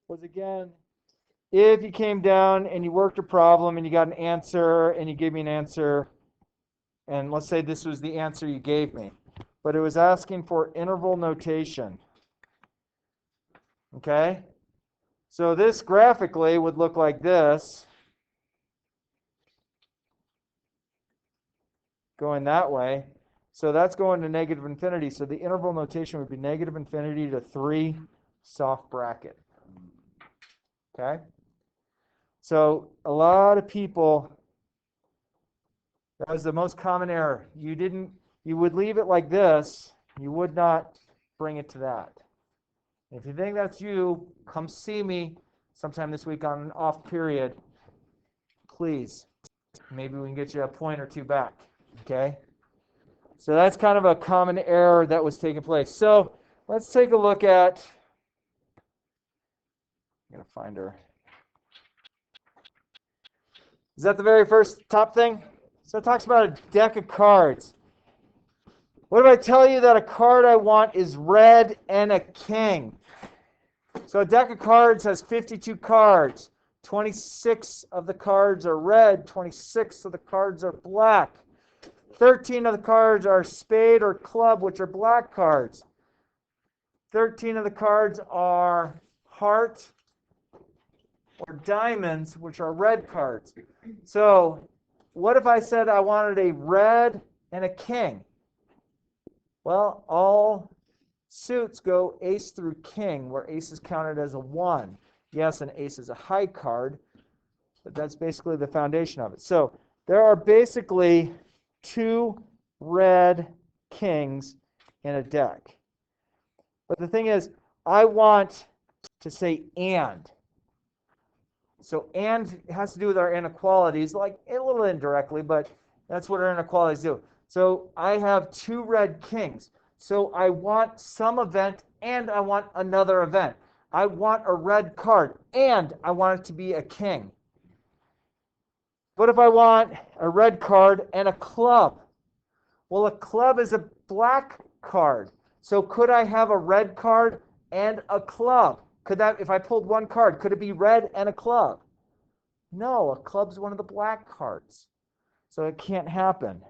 was, again, if you came down and you worked a problem and you got an answer and you gave me an answer, and let's say this was the answer you gave me, but it was asking for interval notation. Okay? So this graphically would look like this, going that way. So that's going to negative infinity. So the interval notation would be negative infinity to 3 soft bracket. Okay? So a lot of people, that was the most common error. You would leave it like this. You would not bring it to that. If you think that's you, come see me sometime this week on an off period. Please. Maybe we can get you a point or two back. Okay? So that's kind of a common error that was taking place. So let's take a look at, I'm going to find her. Is that the very first top thing? So it talks about a deck of cards. What if I tell you that a card I want is red and a king? So a deck of cards has 52 cards. 26 of the cards are red. 26 of the cards are black. 13 of the cards are spade or club, which are black cards. 13 of the cards are heart or diamonds, which are red cards. So what if I said I wanted a red and a king? Well, all suits go ace through king, where ace is counted as a 1. Yes, an ace is a high card, but that's basically the foundation of it. So there are basically 2 red kings in a deck. But the thing is, I want to say and. So and has to do with our inequalities, like a little indirectly, but that's what our inequalities do. So I have 2 red kings. So I want some event and I want another event. I want a red card and I want it to be a king. What if I want a red card and a club? Well, a club is a black card. So could I have a red card and a club? Could that, if I pulled one card, could it be red and a club? No, a club's one of the black cards. So it can't happen.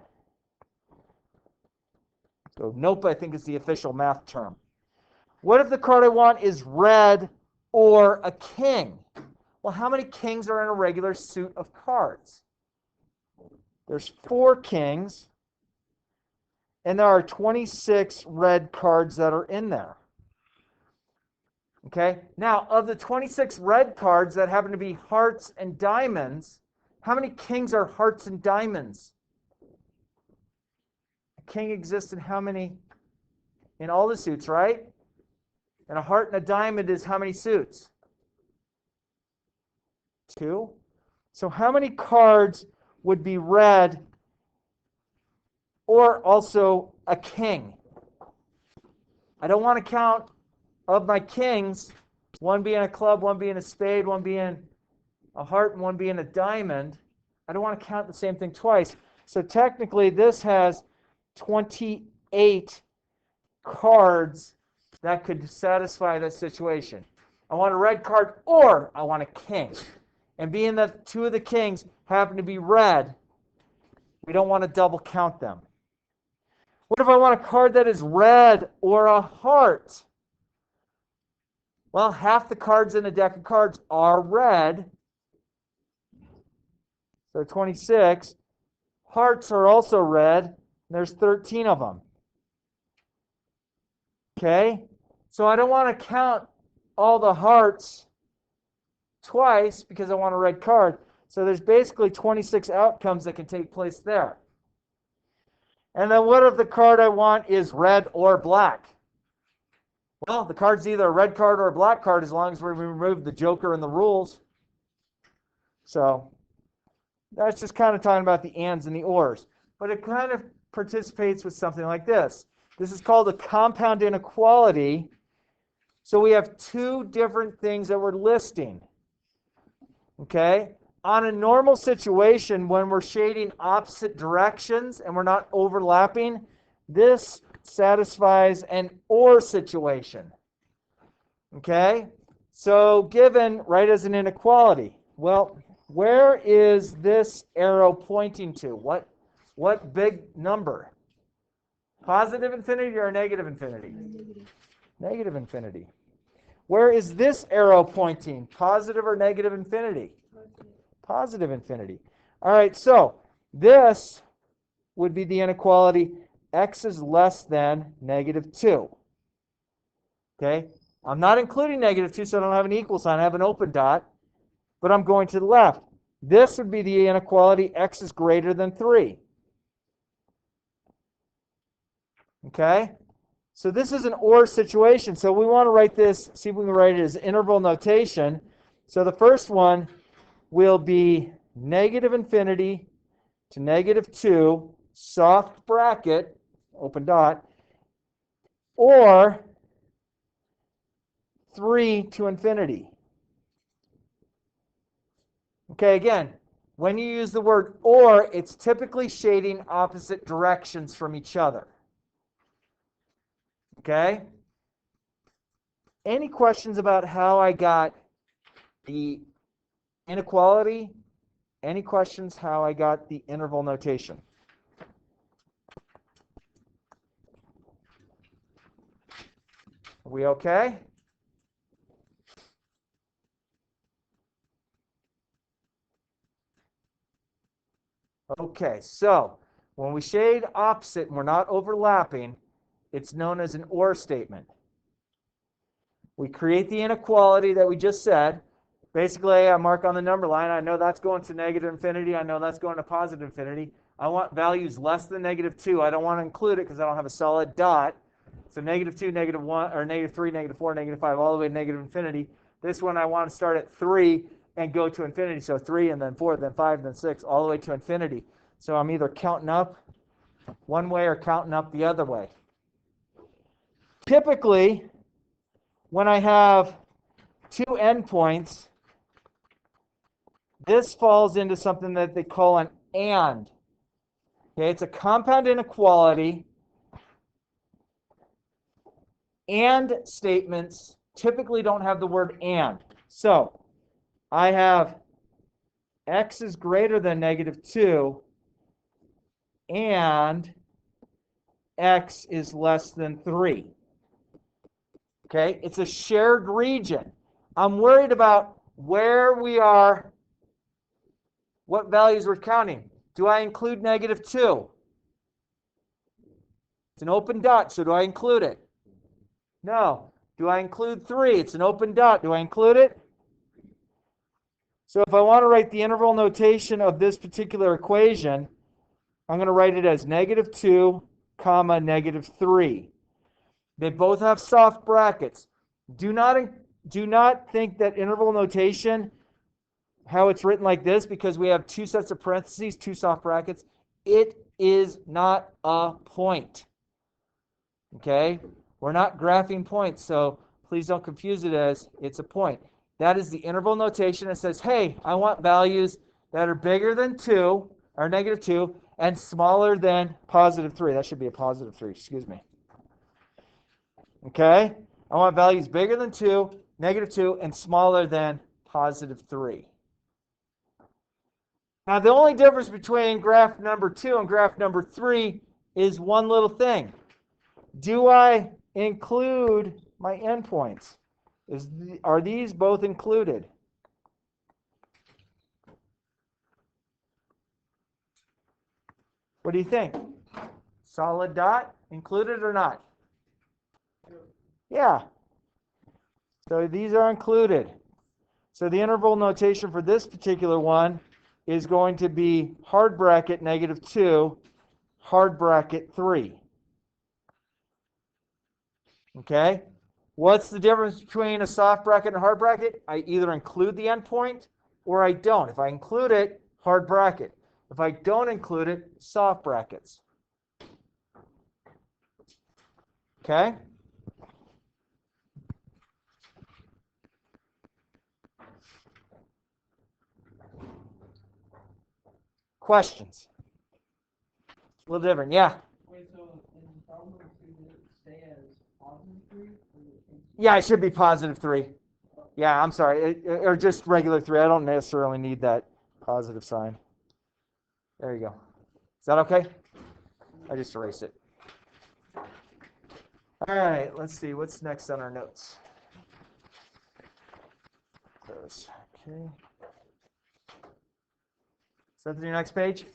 So nope, I think is the official math term. What if the card I want is red or a king? Well, how many kings are in a regular suit of cards? There's 4 kings, and there are 26 red cards that are in there. Okay, now of the 26 red cards that happen to be hearts and diamonds, how many kings are hearts and diamonds? A king exists in how many? In all the suits, right? And a heart and a diamond is how many suits? 2. So how many cards would be red or also a king? I don't want to count of my kings, one being a club, one being a spade, one being a heart, and one being a diamond. I don't want to count the same thing twice. So technically this has 28 cards that could satisfy that situation. I want a red card or I want a king. And being that 2 of the kings happen to be red, we don't want to double count them. What if I want a card that is red or a heart? Well, half the cards in a deck of cards are red. So 26. Hearts are also red. There's 13 of them. Okay? So I don't want to count all the hearts twice because I want a red card. So there's basically 26 outcomes that can take place there. And then what if the card I want is red or black? Well, the card's either a red card or a black card as long as we remove the joker and the rules. So that's just kind of talking about the ands and the ors. But it kind of participates with something like this. This is called a compound inequality. So we have 2 different things that we're listing. Okay? On a normal situation, when we're shading opposite directions and we're not overlapping, this satisfies an or situation. Okay? So given, right, as an inequality. Well, where is this arrow pointing to? What big number? Positive infinity or negative infinity? Negative infinity. Where is this arrow pointing? Positive or negative infinity? Positive infinity. All right, so this would be the inequality x is less than negative 2. Okay? I'm not including negative 2, so I don't have an equal sign. I have an open dot, but I'm going to the left. This would be the inequality x is greater than 3. Okay? So this is an or situation. So we want to write this, see if we can write it as interval notation. So the first one will be negative infinity to negative 2, soft bracket, open dot, or 3 to infinity. Okay, again, when you use the word or, it's typically shading opposite directions from each other. Okay? Any questions about how I got the inequality? Any questions how I got the interval notation? Are we okay? Okay, so when we shade opposite and we're not overlapping, it's known as an or statement. We create the inequality that we just said. Basically, I mark on the number line. I know that's going to negative infinity. I know that's going to positive infinity. I want values less than negative 2. I don't want to include it because I don't have a solid dot. So negative 2, negative 1, or negative 3, negative 4, negative 5, all the way to negative infinity. This one I want to start at 3 and go to infinity. So 3 and then 4, then 5, then 6, all the way to infinity. So I'm either counting up one way or counting up the other way. Typically, when I have two endpoints, this falls into something that they call an and. Okay, it's a compound inequality. And statements typically don't have the word and. So I have x is greater than negative 2 and x is less than 3. Okay, it's a shared region. I'm worried about where we are, what values we're counting. Do I include negative 2? It's an open dot, so do I include it? No. Do I include 3? It's an open dot. Do I include it? So if I want to write the interval notation of this particular equation, I'm going to write it as negative 2, comma, negative 3. They both have soft brackets. Do not think that interval notation, how it's written like this, because we have two sets of parentheses, two soft brackets, it is not a point. Okay? We're not graphing points, so please don't confuse it as it's a point. That is the interval notation. It says, hey, I want values that are bigger than 2, or negative 2, and smaller than positive 3. That should be a positive 3, excuse me. Okay? I want values bigger than 2, negative 2, and smaller than positive 3. Now, the only difference between graph number 2 and graph number 3 is one little thing. Do I include my endpoints? Are these both included? What do you think? Solid dot included or not? Yeah. So these are included. So the interval notation for this particular one is going to be hard bracket negative 2, hard bracket 3. Okay? What's the difference between a soft bracket and a hard bracket? I either include the endpoint or I don't. If I include it, hard bracket. If I don't include it, soft brackets. Okay? Questions? A little different, yeah. Wait, so in problem 2, did it stay as positive 3? Yeah, it should be positive 3. Yeah, I'm sorry. Or just regular 3. I don't necessarily need that positive sign. There you go. Is that okay? I just erased it. All right, let's see. What's next on our notes? Those. Okay. Is that your next page?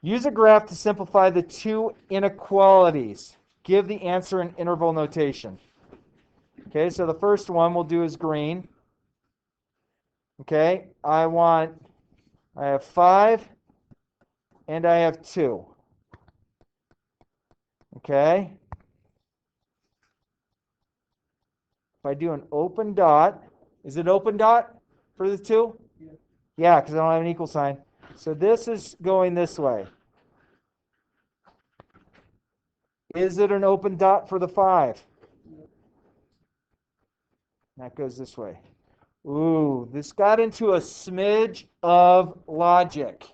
Use a graph to simplify the two inequalities. Give the answer in interval notation. Okay, so the first one we'll do is green. Okay, I have 5 and I have 2. Okay. If I do an open dot, is it open dot for the 2? Yeah, because I don't have an equal sign. So this is going this way. Is it an open dot for the 5? That goes this way. Ooh, this got into a smidge of logic.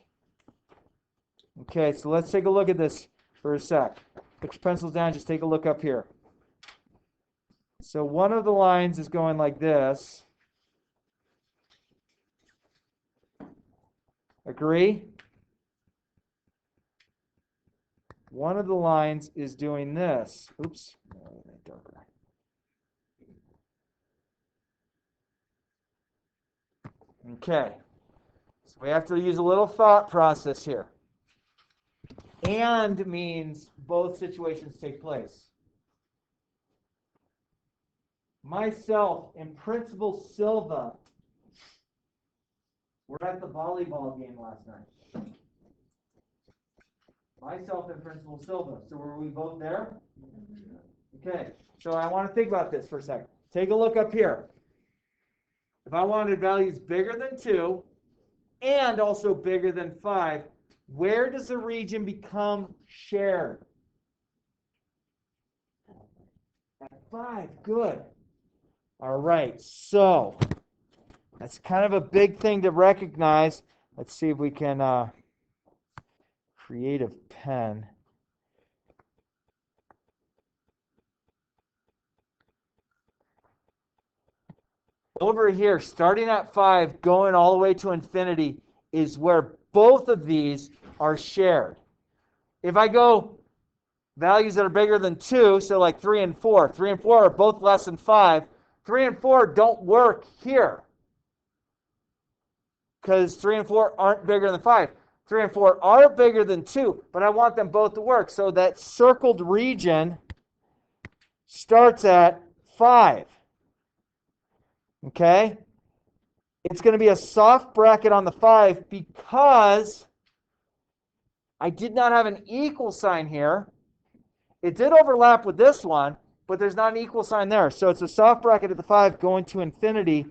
Okay, so let's take a look at this for a sec. Put your pencils down, just take a look up here. So one of the lines is going like this. Agree? One of the lines is doing this. Oops. Darker. Okay. So we have to use a little thought process here. And means both situations take place. Myself and Principal Silva were at the volleyball game last night. Myself and Principal Silva. So were we both there? Okay. So I want to think about this for a second. Take a look up here. If I wanted values bigger than 2 and also bigger than 5, where does the region become shared? At 5. Good. All right. So that's kind of a big thing to recognize. Let's see if we can create a pen. Over here, starting at 5, going all the way to infinity, is where both of these are shared. If I go values that are bigger than 2, so like 3 and 4, 3 and 4 are both less than 5. 3 and 4 don't work here because 3 and 4 aren't bigger than 5. 3 and 4 are bigger than 2, but I want them both to work. So that circled region starts at 5. Okay? It's going to be a soft bracket on the 5 because I did not have an equal sign here. It did overlap with this one, but there's not an equal sign there. So it's a soft bracket at the 5 going to infinity.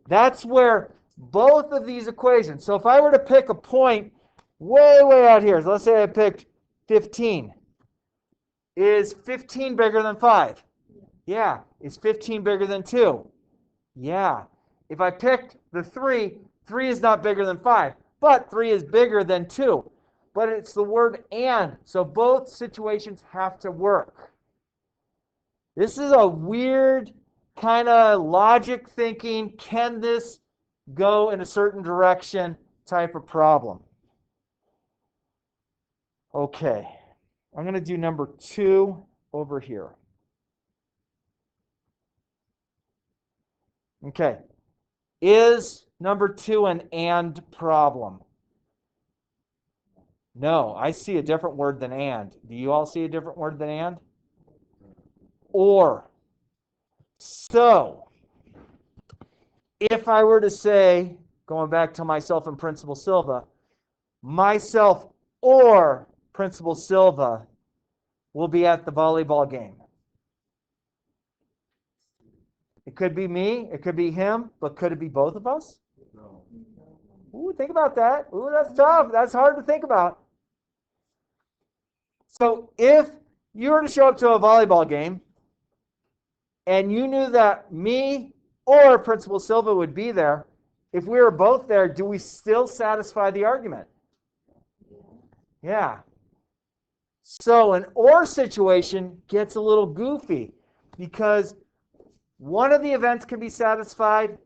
That's where both of these equations. So if I were to pick a point way, way out here, so let's say I picked 15. Is 15 bigger than 5? Yeah. Is 15 bigger than 2? Yeah. If I picked the 3, 3 is not bigger than 5, but 3 is bigger than 2. But it's the word and, so both situations have to work. This is a weird kind of logic thinking, can this go in a certain direction type of problem. Okay, I'm going to do number 2 over here. Okay, is number 2 an and problem? No, I see a different word than and. Do you all see a different word than and? Or. So, if I were to say, going back to myself and Principal Silva, myself or Principal Silva will be at the volleyball game. It could be me, it could be him, but could it be both of us? No. Ooh, think about that. Ooh, that's tough. That's hard to think about. So if you were to show up to a volleyball game and you knew that me or Principal Silva would be there, if we were both there, do we still satisfy the argument? Yeah. So an or situation gets a little goofy because one of the events can be satisfied,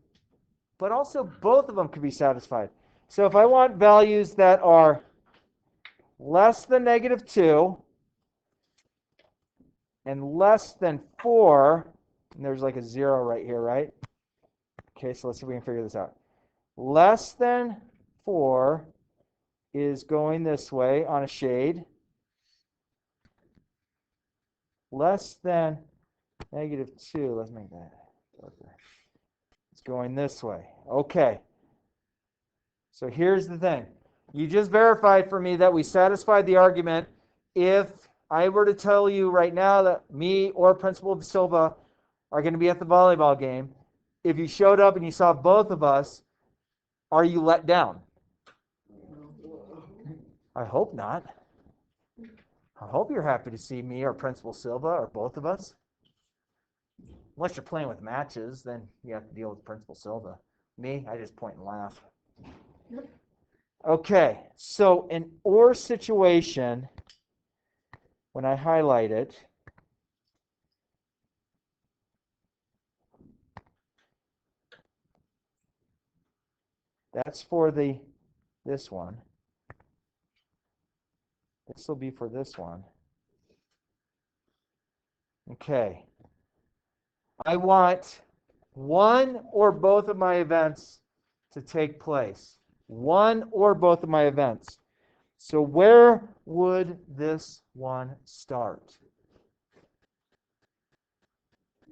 but also both of them can be satisfied. So if I want values that are less than -2 and less than 4, and there's like a 0 right here, right? Okay, so let's see if we can figure this out. Less than 4 is going this way on a shade. Less than -2, let's make that. It's going this way. Okay. So here's the thing. You just verified for me that we satisfied the argument. If I were to tell you right now that me or Principal Silva are going to be at the volleyball game, if you showed up and you saw both of us, are you let down? I hope not. I hope you're happy to see me or Principal Silva or both of us. Unless you're playing with matches, then you have to deal with Principal Silva. Me, I just point and laugh. Okay, so an or situation, when I highlight it, that's for this one. This will be for this one. Okay. I want one or both of my events to take place. One or both of my events. So where would this one start?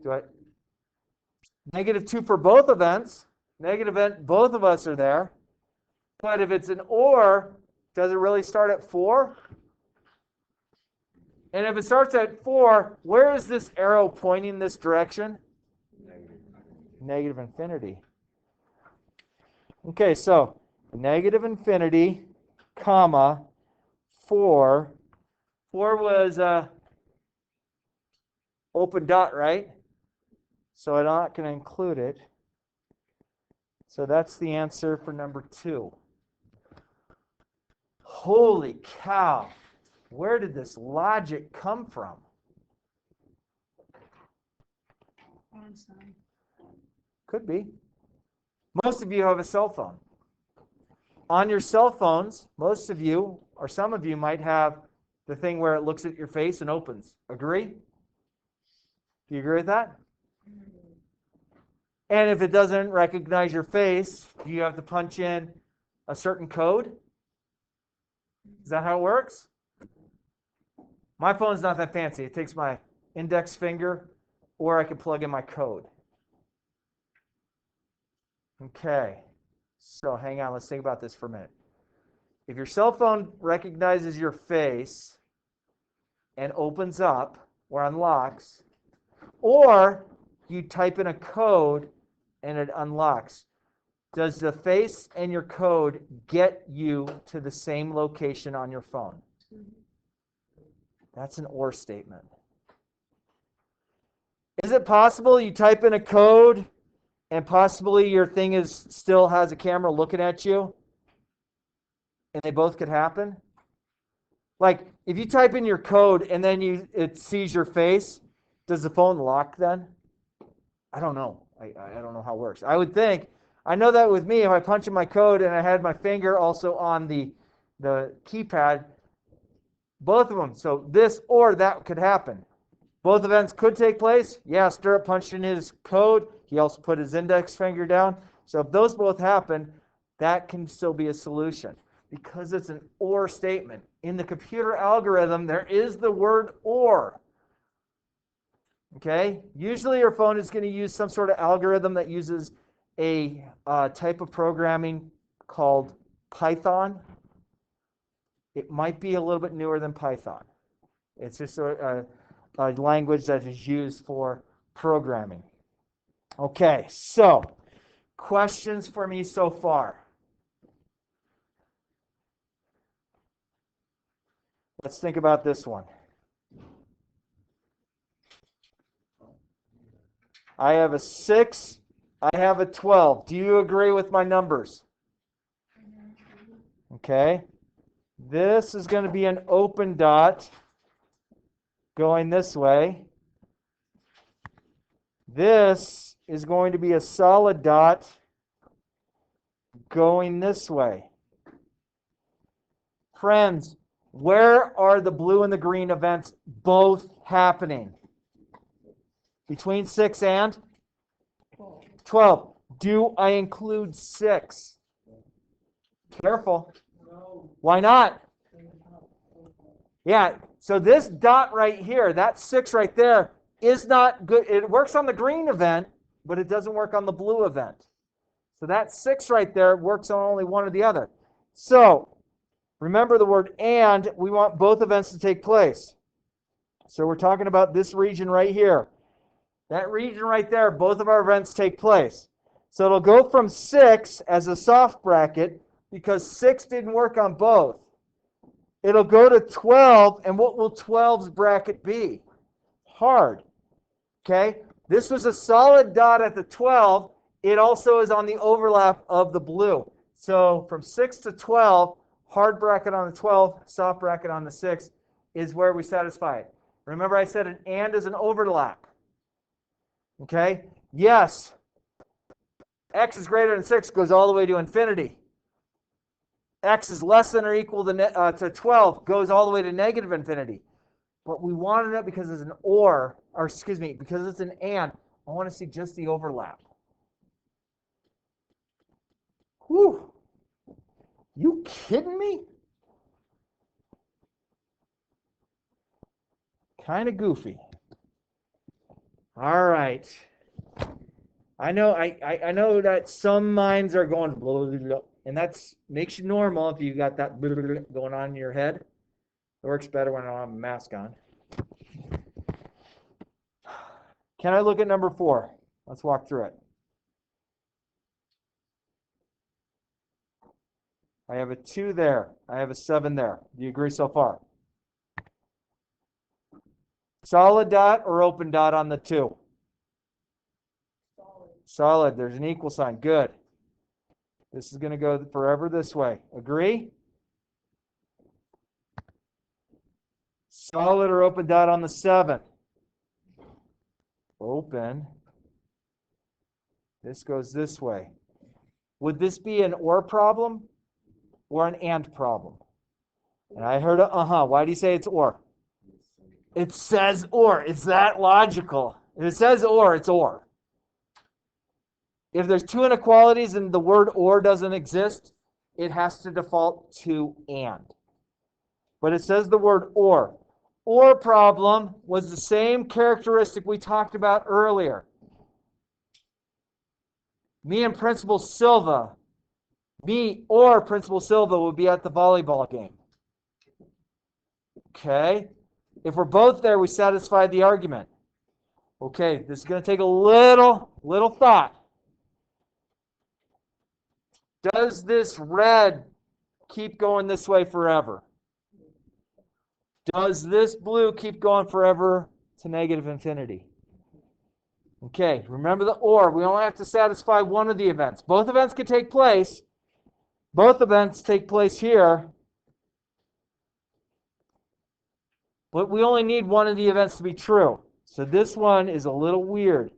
-2 for both events. Negative event, both of us are there. But if it's an or, does it really start at 4? And if it starts at 4, where is this arrow pointing this direction? Negative infinity. Okay, so negative infinity, comma, 4. 4 was open dot, right? So I'm not going to include it. So that's the answer for number 2. Holy cow. Where did this logic come from? Einstein. Could be. Most of you have a cell phone. On your cell phones, most of you, or some of you, might have the thing where it looks at your face and opens. Agree? Do you agree with that? And if it doesn't recognize your face, do you have to punch in a certain code? Is that how it works? My phone's not that fancy. It takes my index finger, or I can plug in my code. Okay, so hang on. Let's think about this for a minute. If your cell phone recognizes your face and opens up or unlocks, or you type in a code and it unlocks, does the face and your code get you to the same location on your phone? That's an or statement. Is it possible you type in a code and possibly your thing still has a camera looking at you? And they both could happen? Like, if you type in your code and then it sees your face, does the phone lock then? I don't know. I don't know how it works. I would think, I know that with me, if I punch in my code and I had my finger also on the keypad, both of them, so this or that could happen. Both events could take place. Yeah, Stirrup punched in his code. He also put his index finger down. So if those both happen, that can still be a solution because it's an or statement. In the computer algorithm, there is the word or. Okay? Usually your phone is going to use some sort of algorithm that uses a type of programming called Python. It might be a little bit newer than Python. It's just a language that is used for programming. Okay, so questions for me so far? Let's think about this one. I have a 6. I have a 12. Do you agree with my numbers? Okay. This is going to be an open dot going this way. This is going to be a solid dot going this way. Friends, where are the blue and the green events both happening? Between 6 and 12. Do I include 6? Careful. Why not? Yeah, so this dot right here, that 6 right there, is not good. It works on the green event, but it doesn't work on the blue event. So that 6 right there works on only one or the other. So remember the word and, we want both events to take place. So we're talking about this region right here. That region right there, both of our events take place. So it'll go from 6 as a soft bracket because 6 didn't work on both. It'll go to 12, and what will 12's bracket be? Hard. Okay? This was a solid dot at the 12. It also is on the overlap of the blue. So from 6 to 12, hard bracket on the 12, soft bracket on the 6 is where we satisfy it. Remember I said an and is an overlap. Okay? Yes. X is greater than 6 goes all the way to infinity. X is less than or equal to 12 goes all the way to negative infinity. But we wanted it because it's an because it's an and. I want to see just the overlap. Whew. You kidding me? Kind of goofy. All right. I know that some minds are going blah, blah, blah, and that makes you normal if you got that blah, blah, blah going on in your head. It works better when I don't have a mask on. Can I look at number 4? Let's walk through it. I have a 2 there. I have a 7 there. Do you agree so far? Solid dot or open dot on the 2? Solid. There's an equal sign. Good. This is going to go forever this way. Agree? Solid or open dot on the 7? Open. This goes this way. Would this be an or problem or an and problem? And I heard a Why do you say it's or? It says or. It's that logical. If it says or, it's or. If there's 2 inequalities and the word or doesn't exist, it has to default to and. But it says the word or. Or problem was the same characteristic we talked about earlier. Me or Principal Silva would be at the volleyball game. Okay? If we're both there, we satisfy the argument. Okay, this is going to take a little thought. Does this red keep going this way forever? Does this blue keep going forever to negative infinity? Okay, remember the or. We only have to satisfy one of the events. Both events can take place. Both events take place here. But we only need one of the events to be true. So this one is a little weird.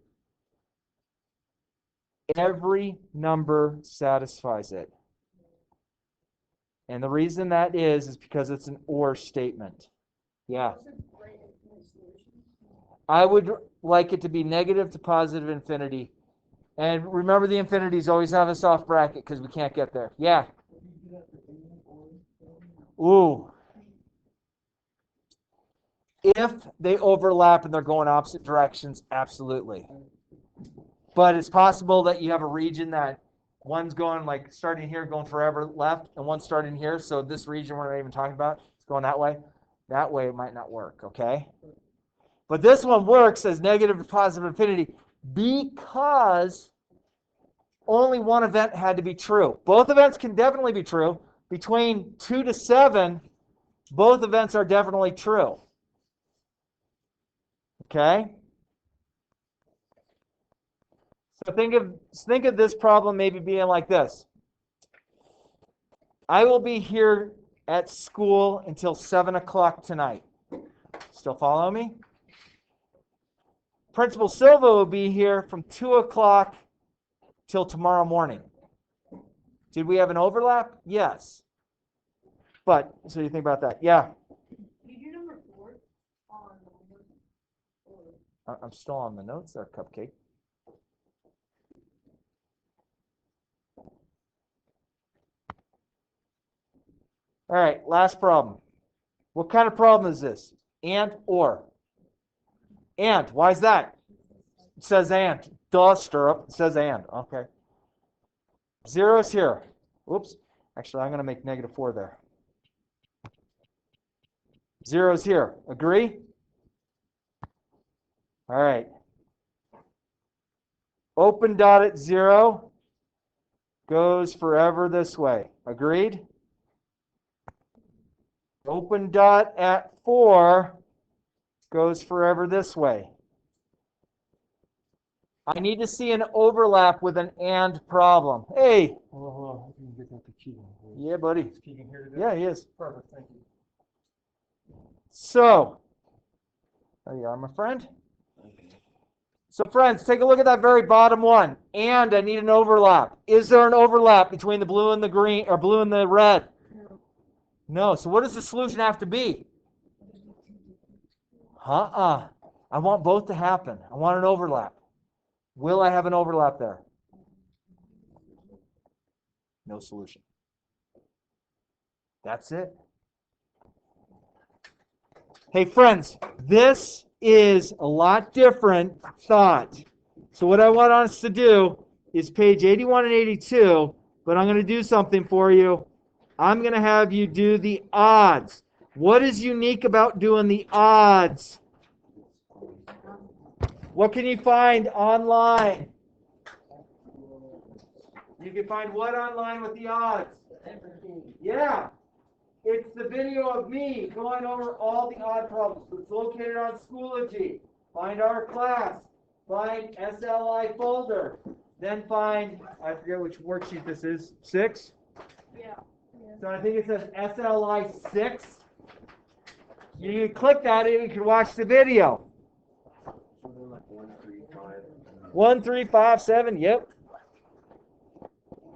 Every number satisfies it. And the reason that is because it's an or statement. Yeah. I would like it to be negative to positive infinity. And remember, the infinities always have a soft bracket because we can't get there. Yeah. Ooh. If they overlap and they're going opposite directions, absolutely. But it's possible that you have a region that one's going like starting here, going forever left, and one's starting here. So this region we're not even talking about, it's going that way. That way it might not work, okay? But this one works as negative to positive infinity because only one event had to be true. Both events can definitely be true. Between 2 to 7, both events are definitely true. Okay? So think of this problem maybe being like this. I will be here at school until 7 o'clock tonight. Still follow me? Principal Silva will be here from 2 o'clock till tomorrow morning. Did we have an overlap? Yes. But, so you think about that. Yeah. You do number 4 on I'm still on the notes there, Cupcake. All right, last problem. What kind of problem is this? And or? And. Why is that? It says and. Duh, stirrup. It says and. Okay. Zero's here. Oops. Actually, I'm going to make -4 there. Zero's here. Agree? All right. Open dot at 0 goes forever this way. Agreed? Open dot at 4 goes forever this way. I need to see an overlap with an and problem. Hey. Oh, I can get that to Keegan. Yeah, buddy. Is Keegan here today? Yeah, he is. Perfect, thank you. So, there you are, my friend. So, friends, take a look at that very bottom one. And I need an overlap. Is there an overlap between the blue and the green, or blue and the red? No. So, what does the solution have to be? I want both to happen. I want an overlap. Will I have an overlap there? No solution. That's it. Hey, friends, this is a lot different thought. So what I want us to do is page 81 and 82, but I'm going to do something for you. I'm going to have you do the odds. What is unique about doing the odds? What can you find online? You can find what online with the odds? Yeah. It's the video of me going over all the odd problems. It's located on Schoology. Find our class. Find SLI folder. Then find, I forget which worksheet this is, 6? Yeah. So I think it says SLI 6. You can click that and you can watch the video. 1, 3, 5, 7, yep.